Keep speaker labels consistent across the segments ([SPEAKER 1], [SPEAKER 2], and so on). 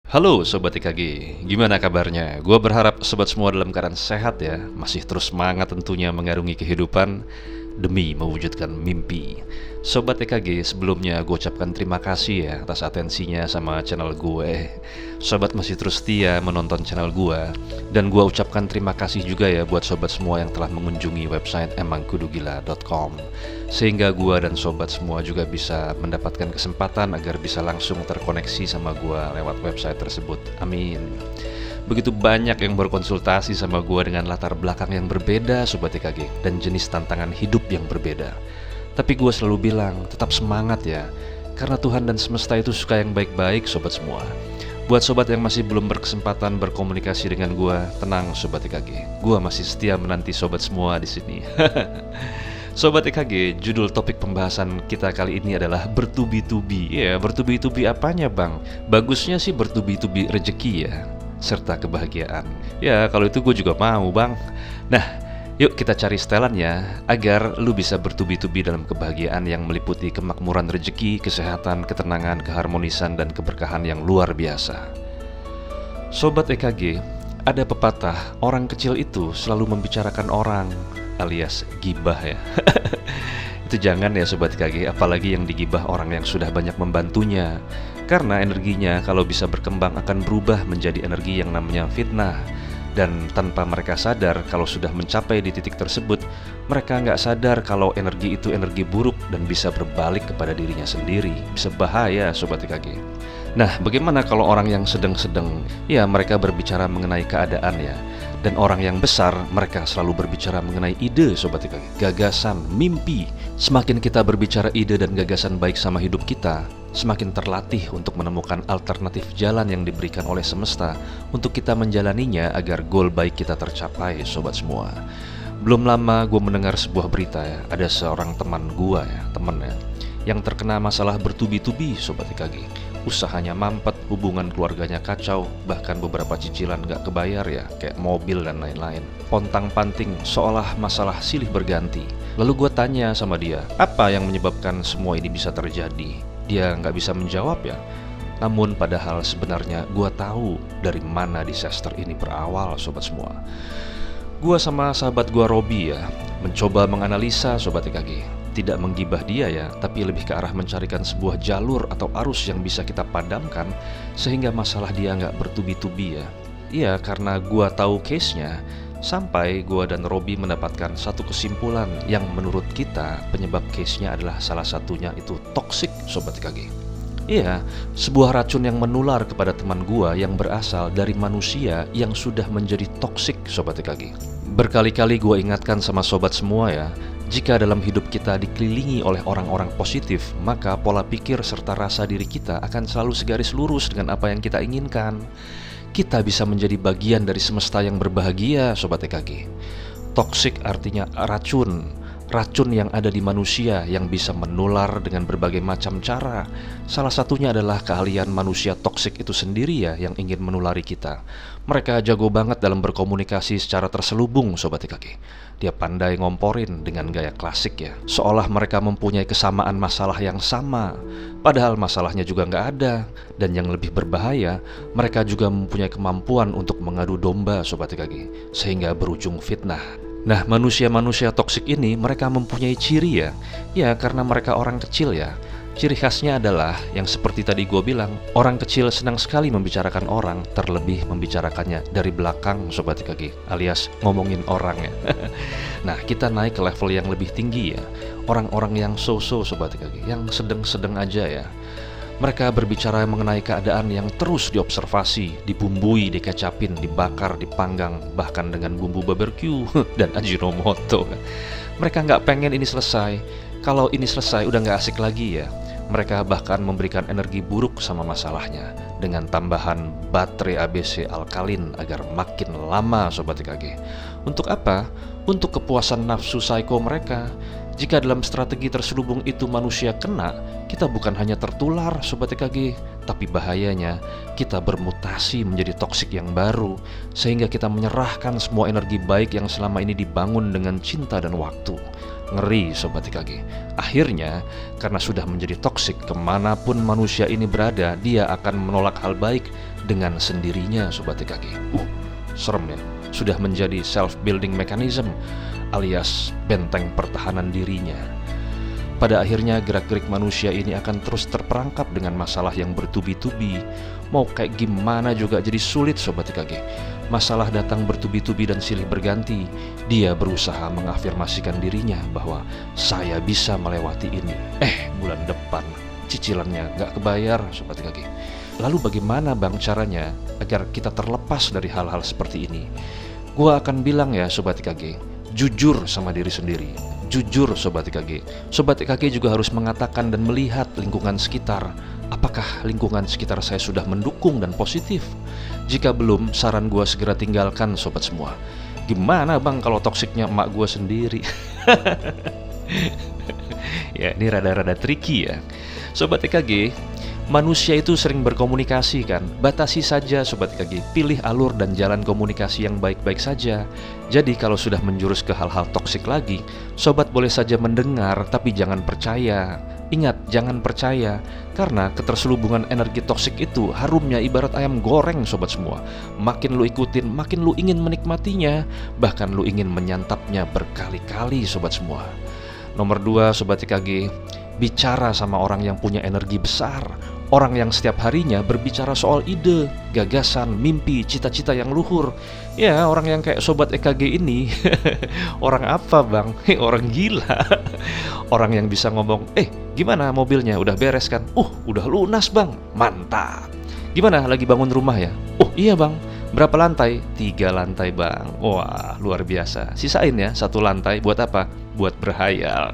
[SPEAKER 1] Halo Sobat IKG, gimana kabarnya? Gua berharap sobat semua dalam keadaan sehat ya. Masih terus semangat tentunya mengarungi kehidupan demi mewujudkan mimpi. Sobat IKG, sebelumnya gue ucapkan terima kasih ya atas atensinya sama channel gue. Sobat masih terus setia menonton channel gue. Dan gue ucapkan terima kasih juga ya buat sobat semua yang telah mengunjungi website emangkudugila.com, sehingga gue dan sobat semua juga bisa mendapatkan kesempatan agar bisa langsung terkoneksi sama gue lewat website tersebut. Amin. Begitu banyak yang berkonsultasi sama gue dengan latar belakang yang berbeda Sobat IKG, dan jenis tantangan hidup yang berbeda. Tapi gue selalu bilang, tetap semangat ya, karena Tuhan dan semesta itu suka yang baik-baik Sobat semua. Buat sobat yang masih belum berkesempatan berkomunikasi dengan gue, tenang Sobat IKG, gue masih setia menanti sobat semua di sini. Sobat IKG, judul topik pembahasan kita kali ini adalah bertubi-tubi. Ya, bertubi-tubi apanya bang? Bagusnya sih bertubi-tubi rezeki ya, serta kebahagiaan. Ya, kalau itu gue juga mau bang. Nah, yuk kita cari setelannya agar lu bisa bertubi-tubi dalam kebahagiaan yang meliputi kemakmuran rezeki, kesehatan, ketenangan, keharmonisan, dan keberkahan yang luar biasa. Sobat EKG, ada pepatah, orang kecil itu selalu membicarakan orang, alias gibah ya. Itu jangan ya Sobat EKG, apalagi yang digibah orang yang sudah banyak membantunya. Karena energinya kalau bisa berkembang akan berubah menjadi energi yang namanya fitnah. Dan tanpa mereka sadar kalau sudah mencapai di titik tersebut, mereka nggak sadar kalau energi itu energi buruk dan bisa berbalik kepada dirinya sendiri. Bisa bahaya Sobat IKG. Nah, bagaimana kalau orang yang sedang-sedang? Ya, mereka berbicara mengenai keadaan ya. Dan orang yang besar, mereka selalu berbicara mengenai ide Sobat IKG, gagasan, mimpi. Semakin kita berbicara ide dan gagasan baik sama hidup kita, semakin terlatih untuk menemukan alternatif jalan yang diberikan oleh semesta untuk kita menjalaninya agar goal baik kita tercapai Sobat semua. Belum lama gue mendengar sebuah berita ya, ada seorang teman gue ya, yang terkena masalah bertubi-tubi Sobat IKG. Usahanya mampet, hubungan keluarganya kacau, bahkan beberapa cicilan gak kebayar ya, kayak mobil dan lain-lain. Pontang-panting seolah masalah silih berganti. Lalu gue tanya sama dia, apa yang menyebabkan semua ini bisa terjadi? Dia nggak bisa menjawab ya. Namun padahal sebenarnya gue tahu dari mana disaster ini berawal Sobat semua. Gue sama sahabat gue Robi ya, mencoba menganalisa Sobat IKG. Tidak menggibah dia ya, tapi lebih ke arah mencarikan sebuah jalur atau arus yang bisa kita padamkan sehingga masalah dia nggak bertubi-tubi ya. Iya, karena gue tahu case-nya. Sampai gue dan Robi mendapatkan satu kesimpulan yang menurut kita penyebab case-nya adalah salah satunya itu toksik Sobat IKG. Iya, sebuah racun yang menular kepada teman gue yang berasal dari manusia yang sudah menjadi toksik Sobat IKG. Berkali-kali gue ingatkan sama sobat semua ya, jika dalam hidup kita dikelilingi oleh orang-orang positif, maka pola pikir serta rasa diri kita akan selalu segaris lurus dengan apa yang kita inginkan. Kita bisa menjadi bagian dari semesta yang berbahagia Sobat EKG. Toksik artinya racun. Racun yang ada di manusia yang bisa menular dengan berbagai macam cara. Salah satunya adalah keahlian manusia toksik itu sendiri ya yang ingin menulari kita. Mereka jago banget dalam berkomunikasi secara terselubung Sobat IKG. Dia pandai ngomporin dengan gaya klasik ya, seolah mereka mempunyai kesamaan masalah yang sama. Padahal masalahnya juga nggak ada. Dan yang lebih berbahaya, mereka juga mempunyai kemampuan untuk mengadu domba Sobat IKG, sehingga berujung fitnah. Nah, manusia-manusia toksik ini mereka mempunyai ciri ya. Ya, karena mereka orang kecil ya. Ciri khasnya adalah yang seperti tadi gue bilang, orang kecil senang sekali membicarakan orang, terlebih membicarakannya dari belakang Sobat IKG, alias ngomongin orang ya. Nah, kita naik ke level yang lebih tinggi ya. Orang-orang yang so-so Sobat IKG, yang sedang-sedang aja ya. Mereka berbicara mengenai keadaan yang terus diobservasi, dibumbui, dikecapin, dibakar, dipanggang, bahkan dengan bumbu barbecue dan Ajinomoto. Mereka nggak pengen ini selesai. Kalau ini selesai udah nggak asik lagi ya. Mereka bahkan memberikan energi buruk sama masalahnya dengan tambahan baterai ABC alkalin agar makin lama Sobat IKG. Untuk apa? Untuk kepuasan nafsu psiko mereka. Jika dalam strategi terselubung itu manusia kena, kita bukan hanya tertular Sobat EKG, tapi bahayanya kita bermutasi menjadi toksik yang baru, sehingga kita menyerahkan semua energi baik yang selama ini dibangun dengan cinta dan waktu. Ngeri Sobat TKG. Akhirnya, karena sudah menjadi toksik, kemanapun manusia ini berada, dia akan menolak hal baik dengan sendirinya Sobat TKG. Serem ya. Sudah menjadi self-building mechanism alias benteng pertahanan dirinya. Pada akhirnya gerak-gerik manusia ini akan terus terperangkap dengan masalah yang bertubi-tubi. Mau kayak gimana juga jadi sulit Sobat TKG. Masalah datang bertubi-tubi dan silih berganti. Dia berusaha mengafirmasikan dirinya bahwa saya bisa melewati ini. Bulan depan cicilannya nggak kebayar Sobat TKG. Lalu bagaimana Bang caranya agar kita terlepas dari hal-hal seperti ini? Gua akan bilang ya Sobat TKG, jujur sama diri sendiri. Jujur Sobat TKG. Sobat TKG juga harus mengatakan dan melihat lingkungan sekitar. Apakah lingkungan sekitar saya sudah mendukung dan positif? Jika belum, saran gua segera tinggalkan Sobat semua. Gimana Bang kalau toksiknya emak gua sendiri? Ya ini rada-rada tricky ya Sobat TKG. Manusia itu sering berkomunikasi kan. Batasi saja Sobat TKG. Pilih alur dan jalan komunikasi yang baik-baik saja. Jadi kalau sudah menjurus ke hal-hal toksik lagi, Sobat boleh saja mendengar tapi jangan percaya. Ingat, jangan percaya. Karena keterselubungan energi toksik itu harumnya ibarat ayam goreng Sobat semua. Makin lu ikutin, makin lu ingin menikmatinya. Bahkan lu ingin menyantapnya berkali-kali Sobat semua. Nomor 2 Sobat TKG, bicara sama orang yang punya energi besar. Orang yang setiap harinya berbicara soal ide, gagasan, mimpi, cita-cita yang luhur. Ya orang yang kayak Sobat EKG ini. Orang apa Bang? Orang gila. Orang yang bisa ngomong, gimana mobilnya? Udah beres kan? Udah lunas Bang. Mantap. Gimana lagi bangun rumah ya? Iya Bang. Berapa lantai? 3 lantai Bang. Wah luar biasa. Sisain ya 1 lantai buat apa? Buat berhayal.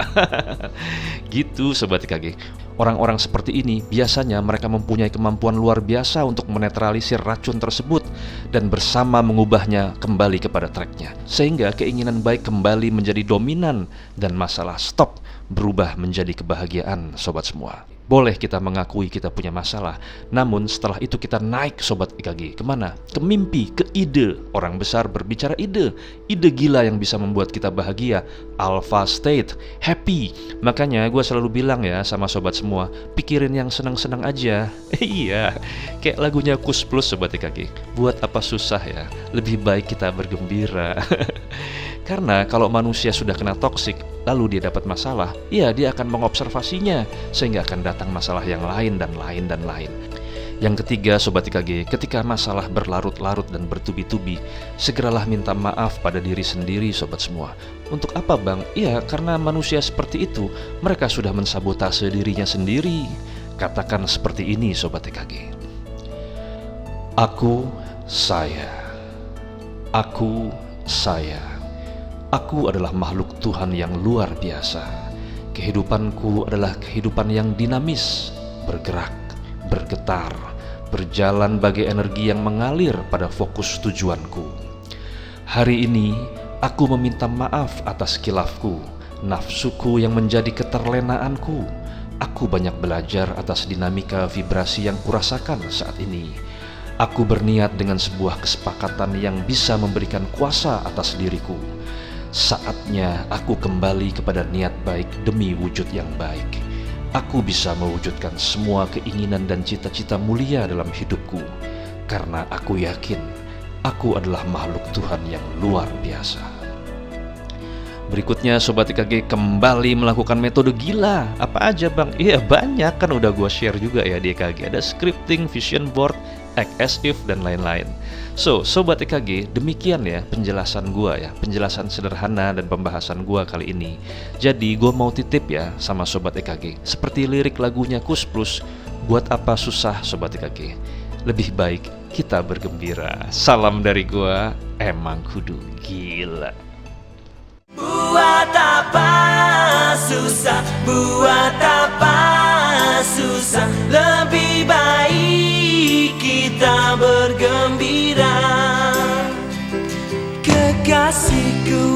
[SPEAKER 1] Gitu Sobat TKG. Orang-orang seperti ini biasanya mereka mempunyai kemampuan luar biasa untuk menetralisir racun tersebut dan bersama mengubahnya kembali kepada tracknya, sehingga keinginan baik kembali menjadi dominan dan masalah stop berubah menjadi kebahagiaan Sobat semua. Boleh kita mengakui kita punya masalah, namun setelah itu kita naik Sobat EKG. Kemana? Ke mimpi, ke ide. Orang besar berbicara ide. Ide gila yang bisa membuat kita bahagia. Alpha state, happy. Makanya gue selalu bilang ya sama Sobat semua, pikirin yang senang-senang aja. Iya, kayak lagunya Kus Plus Sobat EKG. Buat apa susah ya, lebih baik kita bergembira. Karena kalau manusia sudah kena toksik, lalu dia dapat masalah, ya dia akan mengobservasinya, sehingga akan datang masalah yang lain dan lain dan lain. Yang ketiga Sobat TKG, ketika masalah berlarut-larut dan bertubi-tubi, segeralah minta maaf pada diri sendiri Sobat semua. Untuk apa Bang? Ya karena manusia seperti itu, mereka sudah mensabotase dirinya sendiri. Katakan seperti ini Sobat TKG. Aku, saya. Aku, saya. Aku adalah makhluk Tuhan yang luar biasa. Kehidupanku adalah kehidupan yang dinamis, bergerak, bergetar, berjalan bagai energi yang mengalir pada fokus tujuanku. Hari ini, aku meminta maaf atas kilafku, nafsuku yang menjadi keterlenaanku. Aku banyak belajar atas dinamika vibrasi yang kurasakan saat ini. Aku berniat dengan sebuah kesepakatan yang bisa memberikan kuasa atas diriku. Saatnya aku kembali kepada niat baik demi wujud yang baik. Aku bisa mewujudkan semua keinginan dan cita-cita mulia dalam hidupku. Karena aku yakin, aku adalah makhluk Tuhan yang luar biasa. Berikutnya Sobat TKG kembali melakukan metode gila. Apa aja Bang? Iya banyak kan udah gue share juga ya di EKG. Ada scripting, vision board, act as if, dan lain-lain. So, Sobat EKG, demikian ya penjelasan gua ya. Penjelasan sederhana dan pembahasan gua kali ini. Jadi, gua mau titip ya sama Sobat EKG. Seperti lirik lagunya Kus Plus, buat apa susah Sobat EKG? Lebih baik kita bergembira. Salam dari gua, emang kudu gila.
[SPEAKER 2] Buat apa susah, buat apa susah, lebih baik kita bergembira. Kekasihku